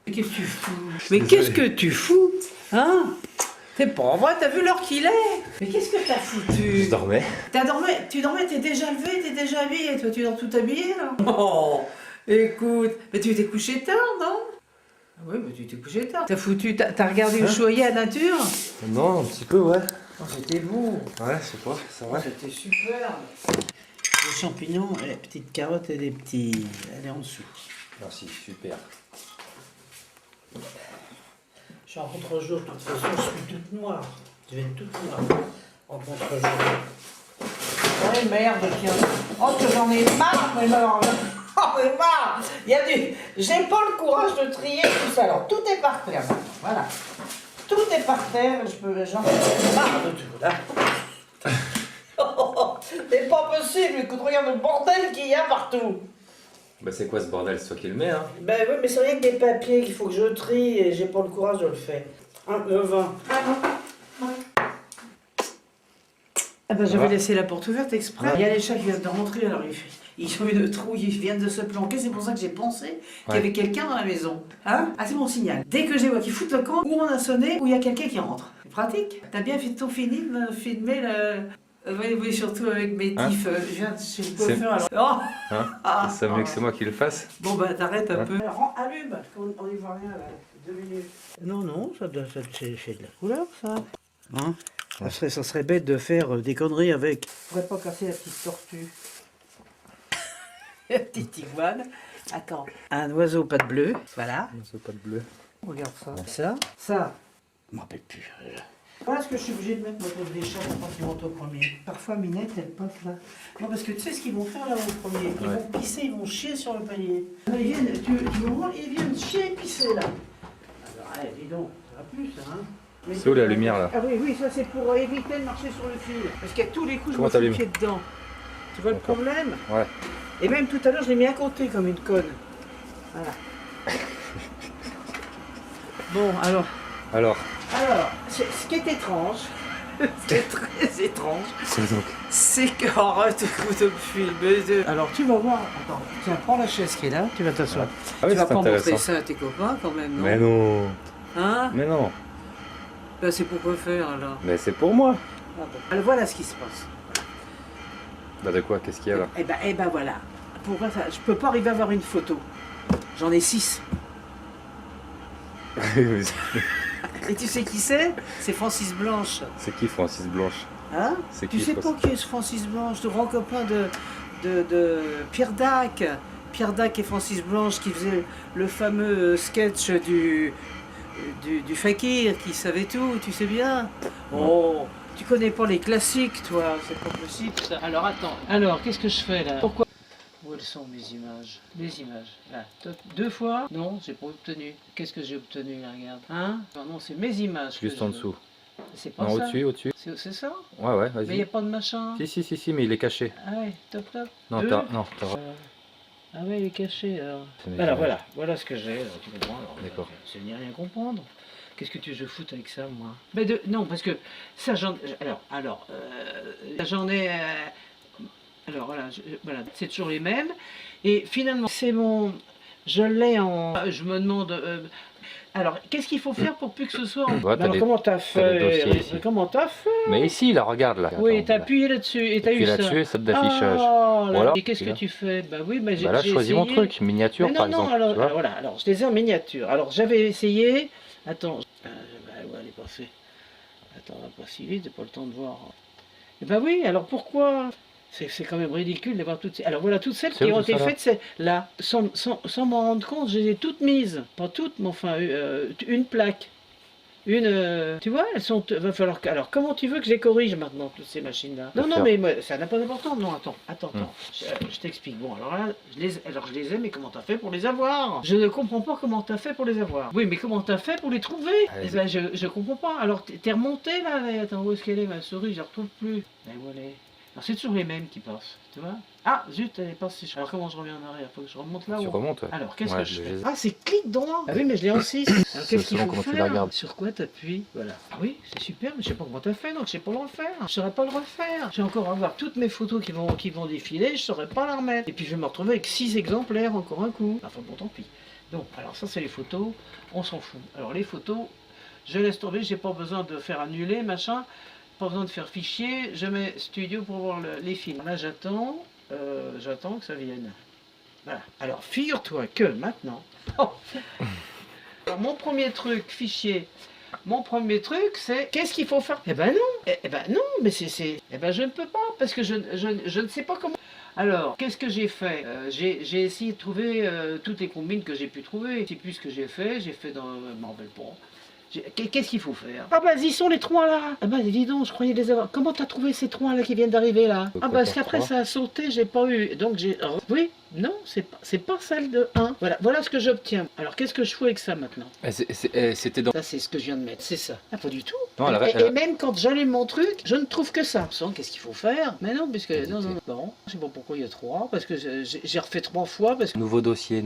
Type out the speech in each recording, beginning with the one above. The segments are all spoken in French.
Mais qu'est-ce que tu fous? Mais qu'est-ce que tu fous? Hein? C'est pas vrai, t'as vu l'heure qu'il est? Mais qu'est-ce que t'as foutu? Je dormais. Tu dormais, t'es déjà levé, t'es déjà habillé. Toi, tu dors tout habillé, là? Oh, écoute, mais tu t'es couché tard, non? Ah oui, mais tu t'es couché tard. T'as regardé Ushuaïa à nature? Non, un petit peu, ouais. Oh, c'était beau. Ouais, je sais pas, c'est vrai. C'était super. Les champignons, les petites carottes et des petits... Elle est en dessous. Merci, super. Je suis en contre-jour, de toute façon, je suis toute noire. Je vais être toute noire en contre-jour. Ouais, merde, tiens. Oh, que j'en ai marre, mais alors... Oh, j'en ai marre. J'ai pas le courage de trier tout ça. Alors, tout est par terre, maintenant. Voilà. Tout est par terre, j'en ai marre de tout, là. C'est pas possible, écoute, regarde le bordel qu'il y a partout. Bah c'est quoi ce bordel? C'est toi qui le mets, hein? Ben oui, mais c'est rien que des papiers qu'il faut que je trie et j'ai pas le courage de le faire. Le vin. Ah ben j'avais laissé la porte ouverte exprès. Il y a les chats qui viennent de rentrer, alors ils ont une trouille, ils viennent de se planquer, c'est pour ça que j'ai pensé qu'il y avait quelqu'un dans la maison. Hein? Ah c'est mon signal. Dès que je les vois qui foutent le camp, ou on a sonné, ou il y a quelqu'un qui rentre. C'est pratique. T'as bien fait ton film, filmer le... Oui, surtout avec mes tifs. Je viens de chez le coiffeur alors. Oh Hein? C'est mieux que c'est moi qui le fasse? bon bah t'arrêtes un peu. Allume, on n'y voit rien là. 2 minutes. Non, ça fait de la couleur ça. Hein? Ça serait bête de faire des conneries avec. Je pourrais pas casser la petite tortue. La petite iguane. Attends. Un oiseau pas de bleu. Voilà. C'est pas de bleu. Regarde ça. Ça. Je m'en rappelle plus. Voilà ce que je suis obligée de mettre moi, des chats quand ils montent au premier. Parfois Minette elle passe là. Non parce que tu sais ce qu'ils vont faire là au premier. Ils vont pisser, ils vont chier sur le panier. Ils viennent, tu vois, ils viennent chier et pisser là. Alors dis donc, ça va plus ça hein. C'est où la lumière là? Ah oui, ça c'est pour éviter de marcher sur le fil. Parce qu'à tous les coups je me fous le pied dedans. Tu vois le problème? Ouais. Et même tout à l'heure je l'ai mis à côté comme une conne. Voilà. Bon alors, ce qui est étrange, c'est très étrange, c'est que... Arrête, écoute le film. Alors tu vas voir, attends, tiens, prends la chaise qui est là, tu vas t'asseoir. Ah oui, tu vas c'est pas montrer intéressant. ça à tes copains quand même, non? Mais non. Hein? Mais non. Ben, c'est pour quoi faire alors? Mais c'est pour moi. Ah, bon. Alors voilà ce qui se passe. Bah de quoi? Qu'est-ce qu'il y a là? Eh ben voilà. Pour moi, je peux pas arriver à avoir une photo. J'en ai 6. Et tu sais qui c'est? C'est Francis Blanche. C'est qui Francis Blanche? Hein? C'est Tu qui, sais pas qui est ce Francis Blanche, le grand copain de Pierre Dac. Pierre Dac et Francis Blanche qui faisaient le fameux sketch du fakir qui savait tout, tu sais bien. Oh, tu connais pas les classiques toi, c'est pas possible ça. Alors attends, alors qu'est-ce que je fais là? Pourquoi? Où elles sont mes images? Les images, là, 2 fois? Non, j'ai pas obtenu. Qu'est-ce que j'ai obtenu là, regarde? Hein? Non, c'est mes images. Juste en dessous. C'est pas Non, ça. au-dessus. C'est ça? Ouais, Mais il n'y vas-y. a pas de machin. Si, mais il est caché. Ah ouais, top. Non, Deux. t'as... Ah ouais, il est caché alors. C'est mes Alors images. voilà ce que j'ai, tu comprends alors. D'accord. C'est ni rien comprendre. Qu'est-ce que tu veux que je foute avec ça, moi? Non, parce que ça, j'en ai. Alors voilà, c'est toujours les mêmes. Et finalement, c'est mon. Je l'ai en. Je me demande. Alors, qu'est-ce qu'il faut faire pour plus que ce soit en... Ouais, alors, comment t'as fait? Comment t'as fait? Mais ici, là, regarde là. Oui, Attends, t'as là. appuyé là-dessus et t'as eu ça. là-dessus, ça te d'affichage. Oh, là. Voilà. Et qu'est-ce que tu fais? Bah oui, mais j'ai Bah là, je choisis mon essayé. truc, miniature Mais par non, exemple. alors, tu vois voilà, alors je les ai en miniature. Alors j'avais essayé. Attends, bah ouais, elle est pas faite. Attends, on va pas si vite, j'ai pas le temps de voir. Et bah oui, alors pourquoi? C'est quand même ridicule d'avoir toutes ces... Alors voilà, toutes celles qui ont été faites, c'est là. Sans m'en rendre compte, je les ai toutes mises. Pas toutes, mais enfin, une plaque. Tu vois, elles sont... Va falloir... Alors, comment tu veux que je les corrige maintenant, toutes ces machines-là? Non, mais moi, ça n'a pas d'importance. Non, attends. Je t'explique. Bon, alors là, je les ai, mais comment t'as fait pour les avoir? Je ne comprends pas comment t'as fait pour les avoir. Oui, mais comment t'as fait pour les trouver? Et ben, je comprends pas. Alors, t'es remonté, là? Attends, où est-ce qu'elle est, ma souris? Je la retrouve plus. Ben voilà. Alors, c'est toujours les mêmes qui passent, tu vois? Ah, zut, elle est passée. Alors comment je reviens en arrière? Faut que je remonte là-haut. Tu remontes, ouais. Alors, qu'est-ce Ouais, que je fais? le- Ah, c'est clic droit. Ah oui, mais je l'ai en 6. Alors, qu'est-ce qu'il selon faut comment tu faire? la regardes. Sur quoi t'appuies? Voilà. Ah oui, c'est super, mais je sais pas comment t'as fait, donc je sais pas le refaire. Je saurais pas le refaire. Je vais encore avoir toutes mes photos qui vont défiler, je saurais pas la remettre. Et puis je vais me retrouver avec 6 exemplaires encore un coup. Enfin bon, tant pis. Donc, alors ça c'est les photos, on s'en fout. Alors les photos, je laisse tomber, j'ai pas besoin de faire annuler, machin. Pas besoin de faire fichier, je mets studio pour voir les films. Là j'attends que ça vienne. Voilà. Alors figure-toi que maintenant, alors, mon premier truc, fichier, mon premier truc c'est, qu'est-ce qu'il faut faire? Eh ben non, eh ben non, mais eh ben je ne peux pas, parce que je ne sais pas comment. Alors, qu'est-ce que j'ai fait? J'ai essayé de trouver toutes les combines que j'ai pu trouver. C'est plus ce que j'ai fait dans... je m'en rappelle pas. Qu'est-ce qu'il faut faire? Ah bah ils sont les 3 là. Ah bah dis donc, je croyais les avoir. Comment t'as trouvé ces 3 là qui viennent d'arriver là? Ah bah parce qu'après ça a sauté, j'ai pas eu. Donc j'ai... Oui, non, c'est pas celle de 1. Voilà ce que j'obtiens. Alors qu'est-ce que je fais avec ça maintenant? C'était dans... Ça c'est ce que je viens de mettre, c'est ça. Ah pas du tout. Non, Et même quand j'allume mon truc, je ne trouve que ça. Sans qu'est-ce qu'il faut faire? Mais non, puisque... Non, je sais pas pourquoi il y a 3, parce que j'ai refait 3 fois, parce que... Nouveau dossier.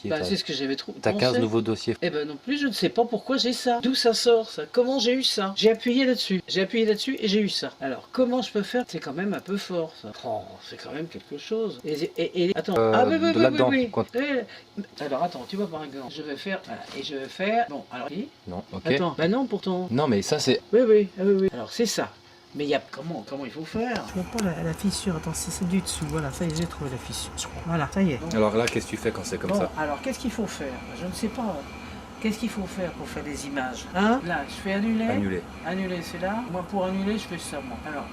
Bah, c'est ce que j'avais trouvé. T'as 15 nouveaux dossiers. Eh ben non plus, je ne sais pas pourquoi j'ai ça. D'où ça sort ça? Comment j'ai eu ça? J'ai appuyé là-dessus. J'ai appuyé là-dessus et j'ai eu ça. Alors comment je peux faire? C'est quand même un peu fort ça. Oh, c'est quand même quelque chose. Attends. là-dedans, oui. quand- Alors attends, tu vois par exemple, je vais faire. Voilà, et je vais faire. Bon, alors. Non, ok. Attends, bah non pourtant. Non, mais ça, c'est... Oui. Alors c'est ça. Mais il y a comment il faut faire? Je vois pas la fissure. Attends, c'est celle du dessous. Voilà, ça y est, j'ai trouvé la fissure. Voilà, ça y est. Alors là, qu'est-ce que tu fais quand c'est comme Bon, ça? alors qu'est-ce qu'il faut faire? Je ne sais pas. Qu'est-ce qu'il faut faire pour faire des images? Hein? Là, je fais annuler. Annuler, c'est là. Moi, pour annuler, je fais ça, moi. Alors,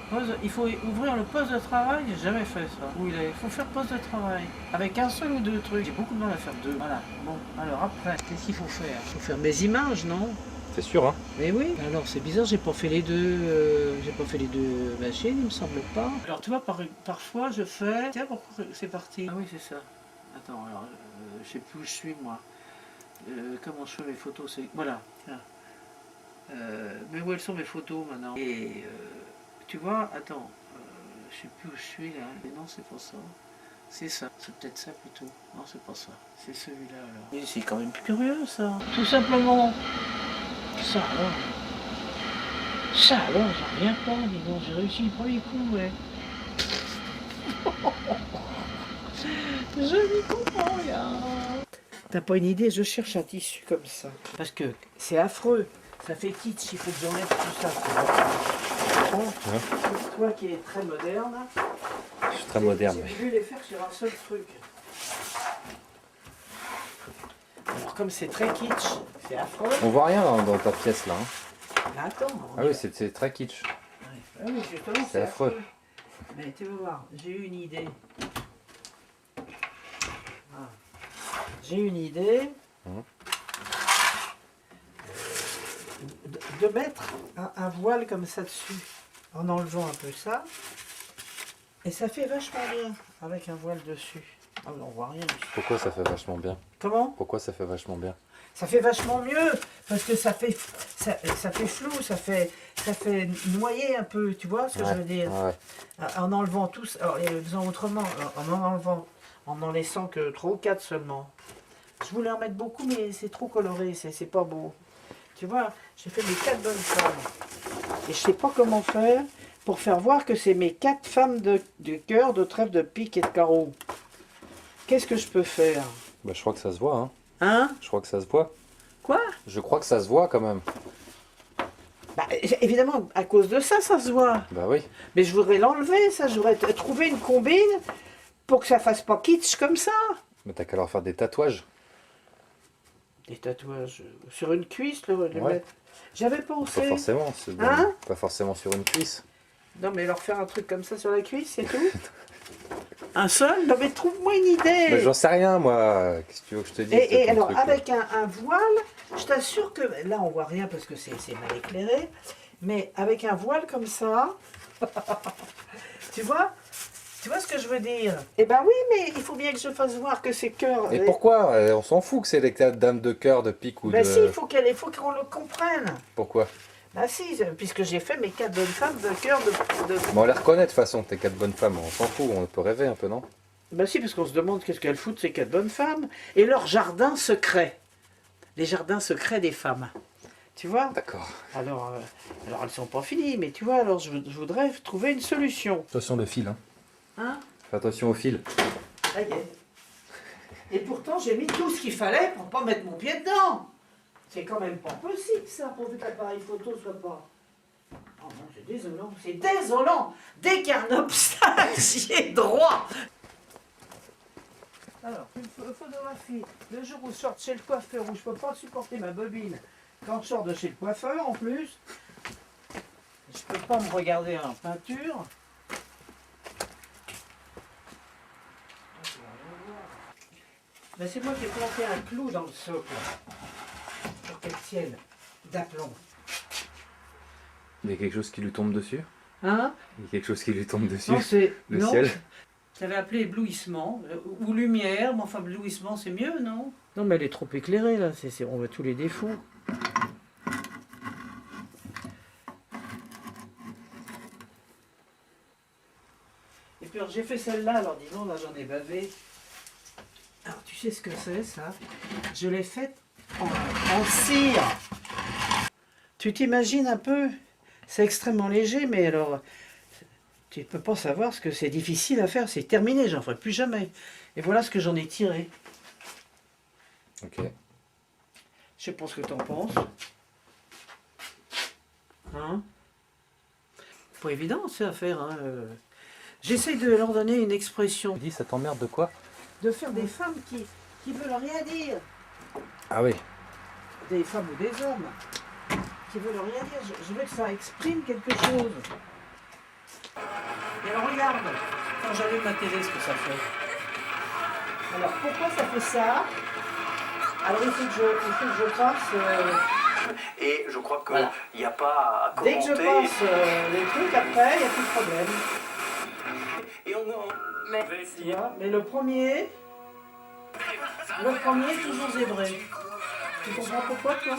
il faut ouvrir le poste de travail. J'ai jamais fait ça. Où il est? Il faut faire poste de travail. Avec un seul ou deux trucs. J'ai beaucoup de mal à faire deux. Voilà. Bon, alors après, qu'est-ce qu'il faut faire? Il faut faire mes images, non? C'est sûr, hein? Mais oui. Alors, c'est bizarre, j'ai pas fait les deux. J'ai pas fait les deux machines, il me semble pas. Alors, tu vois, parfois, je fais. Tiens, pourquoi c'est parti? Ah oui, c'est ça. Attends, alors, je sais plus où je suis, moi. Comment je fais mes photos? Voilà, tiens. Mais où elles sont mes photos maintenant? Et tu vois, attends, je sais plus où je suis là. Mais non, c'est pas ça. C'est ça, c'est peut-être ça plutôt. Non, c'est pas ça. C'est celui-là alors. Mais c'est quand même plus curieux ça. Tout simplement. Ça alors. Ça alors, j'en reviens pas, dis donc, j'ai réussi le premier coup, ouais. Je n'y comprends rien. T'as pas une idée, je cherche un tissu comme ça. Parce que c'est affreux. Ça fait kitsch, il faut que j'enlève tout ça. Toi qui es très moderne. Je suis très moderne. J'ai voulu les faire sur un seul truc. Alors comme c'est très kitsch, c'est affreux. On voit rien dans ta pièce, là. Hein. Mais attends. Ah oui, c'est très kitsch. Ah oui, justement, C'est affreux. Mais tu vas voir, j'ai eu une idée. Ah. J'ai une idée de mettre un voile comme ça dessus, en enlevant un peu ça. Et ça fait vachement bien avec un voile dessus. Ah, on voit rien dessus. Pourquoi ça fait vachement bien? Comment? Pourquoi ça fait vachement bien? Ça fait vachement mieux, parce que ça fait flou, ça fait noyer un peu, tu vois ce que je veux dire? Ouais. En enlevant tous, alors en faisant autrement, en en laissant que 3 ou 4 seulement. Je voulais en mettre beaucoup, mais c'est trop coloré, c'est pas beau. Tu vois, j'ai fait mes 4 bonnes femmes. Et je sais pas comment faire pour faire voir que c'est mes 4 femmes de cœur, de trèfle, de pique et de carreau. Qu'est-ce que je peux faire? Bah, je crois que ça se voit, hein. Hein? Je crois que ça se voit. Quoi? Je crois que ça se voit quand même. Bah, évidemment, à cause de ça, ça se voit. Bah oui. Mais je voudrais l'enlever, ça. Je voudrais trouver une combine pour que ça fasse pas kitsch comme ça. Mais t'as qu'à leur faire des tatouages. Des tatouages sur une cuisse, le Ouais. mettre. J'avais pensé. Pas forcément. Hein? Pas forcément sur une cuisse. Non, mais leur faire un truc comme ça sur la cuisse, c'est tout. Un seul? Non, mais trouve-moi une idée. Mais j'en sais rien, moi. Qu'est-ce que tu veux que je te dise? Et alors, avec un voile, je t'assure que... Là, on voit rien parce que c'est mal éclairé. Mais avec un voile comme ça... tu vois ce que je veux dire? Eh ben oui, mais il faut bien que je fasse voir que c'est cœur. Et pourquoi? On s'en fout que c'est les dames de cœur, de pique ou Ben de... si, il faut qu'on le comprenne. Pourquoi? Ben si, puisque j'ai fait mes 4 bonnes femmes de cœur de... Mais on les reconnaît de toute façon, tes 4 bonnes femmes. On s'en fout, on peut rêver un peu, non? Ben si, parce qu'on se demande qu'est-ce qu'elles foutent, ces 4 bonnes femmes. Et leur jardin secret. Les jardins secrets des femmes. Tu vois? D'accord. Alors elles sont pas finies, mais tu vois, alors je voudrais trouver une solution. Attention le fil, hein. Hein? Fais attention au fil. Ça y est. Et pourtant, j'ai mis tout ce qu'il fallait pour pas mettre mon pied dedans. C'est quand même pas possible, ça, pourvu que l'appareil photo soit pas... Oh non, c'est désolant, c'est désolant. Dès qu'il y a un obstacle, j'y ai droit. Alors, une photographie, le jour où je sors de chez le coiffeur, où je peux pas supporter ma bobine, quand je sors de chez le coiffeur, en plus, je peux pas me regarder en peinture. Ben, c'est moi qui ai planté un clou dans le socle, pour qu'elle tienne, d'aplomb. Il y a quelque chose qui lui tombe dessus? Hein? Il y a quelque chose qui lui tombe dessus? Non, c'est... Le non, ciel? j'avais appelé éblouissement, ou lumière, mais enfin éblouissement c'est mieux, non? Non mais elle est trop éclairée là, on voit tous les défauts. Et puis alors, j'ai fait celle-là, alors dis donc, là j'en ai bavé. Alors tu sais ce que c'est ça? Je l'ai faite en cire. Tu t'imagines un peu? C'est extrêmement léger, mais alors... Tu ne peux pas savoir ce que c'est difficile à faire, c'est terminé, j'en ferai plus jamais. Et voilà ce que j'en ai tiré. Ok. Je sais pas ce que tu en penses. Hein? Pas évident, c'est à faire. Hein. J'essaie de leur donner une expression. Dis, ça t'emmerde de quoi? De faire des femmes qui veulent rien dire. Ah oui. Des femmes ou des hommes qui veulent rien dire. Je veux que ça exprime quelque chose. Et alors regarde, quand j'allume ma télé, ce que ça fait. Alors pourquoi ça fait ça? Alors il faut que je passe... Et je crois qu'il Voilà. n'y a pas à Dès commenter. que je passe les trucs, après, il n'y a plus de problème. Et on Tu vois? Mais le premier toujours zébré. Tu comprends pourquoi, toi?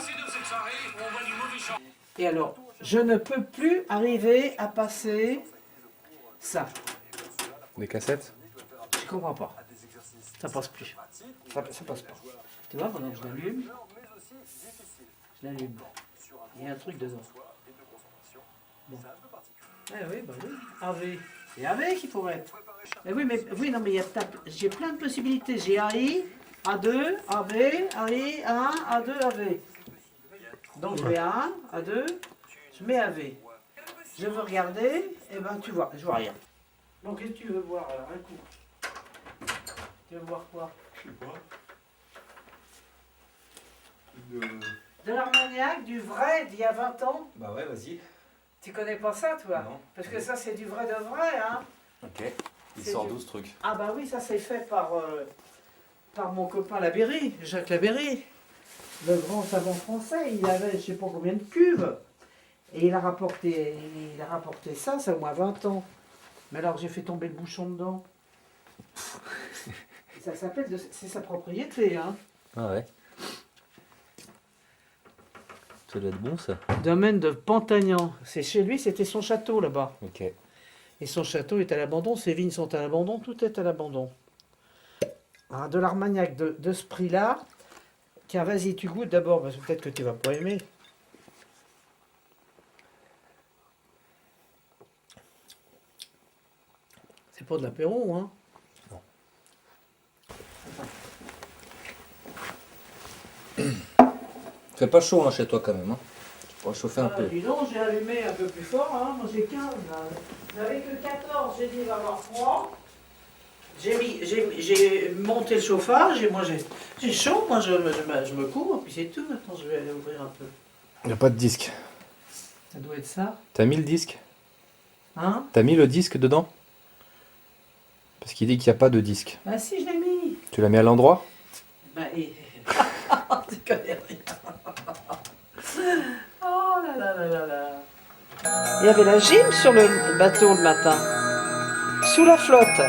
Et alors, je ne peux plus arriver à passer ça. Des cassettes? Je comprends pas. Ça passe plus. Ça passe pas. Tu vois, pendant que je l'allume, il y a un truc dedans. Bon. Eh oui, bah oui. AV. C'est AV qu'il faut mettre. Oui, non, mais j'ai plein de possibilités. J'ai AI, A2, AV, AI, A1, A2, AV. Donc je mets A1, A2, je mets AV. Je veux regarder, et ben tu vois, je vois rien. Donc qu'est-ce que tu veux voir alors, un coup? Tu veux voir quoi? Je sais pas. De l'Armagnac, du vrai d'il y a 20 ans? Bah ouais, vas-y. Tu connais pas ça, toi? Non. Parce que ça, c'est du vrai de vrai, hein? Ok. Il C'est sort du- d'où ce truc? Ah bah oui, ça c'est fait par mon copain Labéry, Jacques Labéry, le grand savant français. Il avait je sais pas combien de cuves. Et il a rapporté ça a au moins 20 ans. Mais alors j'ai fait tomber le bouchon dedans. Ça s'appelle, c'est sa propriété, hein. Ah ouais. Ça doit être bon ça. Domaine de Pantagnan. C'est chez lui, c'était son château là-bas. Ok. Et son château est à l'abandon, ses vignes sont à l'abandon, tout est à l'abandon. Alors, de l'Armagnac de ce prix-là, tiens, vas-y, tu goûtes d'abord, parce que peut-être que tu vas pas aimer. C'est pas de l'apéro, hein? Fait pas chaud hein, chez toi quand même. Hein. Tu pourras chauffer un peu. Dis donc, j'ai allumé un peu plus fort, hein? Moi j'ai 15 là. J'avais que 14, j'ai dit il va avoir froid. J'ai monté le chauffage et moi j'ai chaud, moi je me couvre, puis c'est tout. Maintenant je vais aller ouvrir un peu. Il n'y a pas de disque. Ça doit être ça. T'as mis le disque? Hein? T'as mis le disque dedans? Parce qu'il dit qu'il n'y a pas de disque. Bah si, je l'ai mis. Tu l'as mis à l'endroit? Bah et... tu connais rien. Oh là là là là là. Il y avait la gym sur le bateau le matin. Sous la flotte.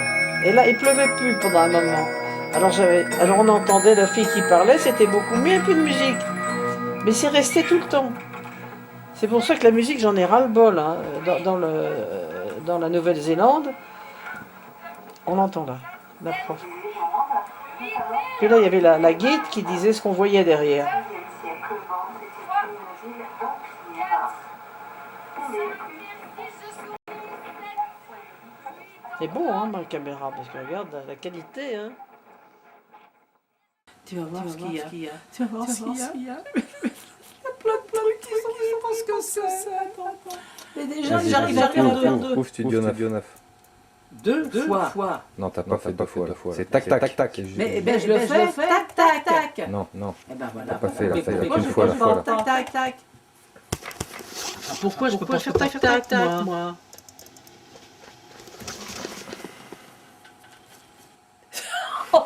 Et là, il pleuvait plus pendant un moment. Alors on entendait la fille qui parlait, c'était beaucoup mieux, et plus de musique. Mais c'est resté tout le temps. C'est pour ça que la musique, j'en ai ras-le-bol. Hein. Dans la Nouvelle-Zélande, on l'entend là. la prof. Puis là, il y avait la guide qui disait ce qu'on voyait derrière. C'est bon, hein, ma caméra, parce que regarde la qualité, hein. Tu vas voir ce qu'il y a. Tu vas voir ce qu'il y a. Il y a plein de trucs qui sont, je pense que c'est. Mais déjà, Vas-y, j'arrive vas-y, à faire ouvre, deux. ouvre Studio 9. Deux fois. Non, t'as pas fait deux fois. C'est tac, tac, tac. Mais ben, je le fais, tac, tac, tac. Non, non. Et ben voilà. T'as pas fait, là, Mais ça y est, pourquoi une je fois, peux la pas fois, là. tac, tac, tac. Pourquoi je peux pas faire tac, tac, tac, moi?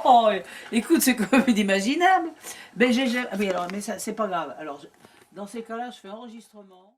Oh, écoute, c'est quand même inimaginable. Mais oui, alors, mais ça, c'est pas grave. Alors, dans ces cas-là, je fais enregistrement.